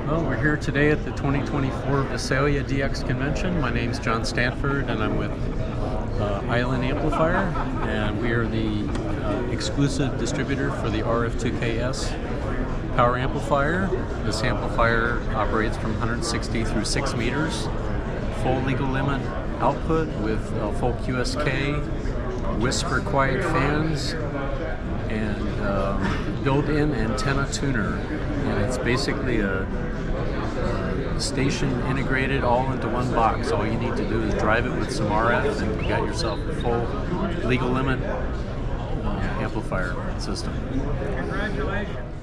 Well, we're here today at the 2024 Visalia DX convention. My name's John Stanford and I'm with Island Amplifier, and we are the exclusive distributor for the RF2KS power amplifier. This amplifier operates from 160 through 6 meters, full legal limit output with full QSK, whisper quiet fans, and built-in antenna tuner. And it's basically a station integrated all into one box. All you need to do is drive it with some RF and you got yourself a full legal limit amplifier system. Congratulations.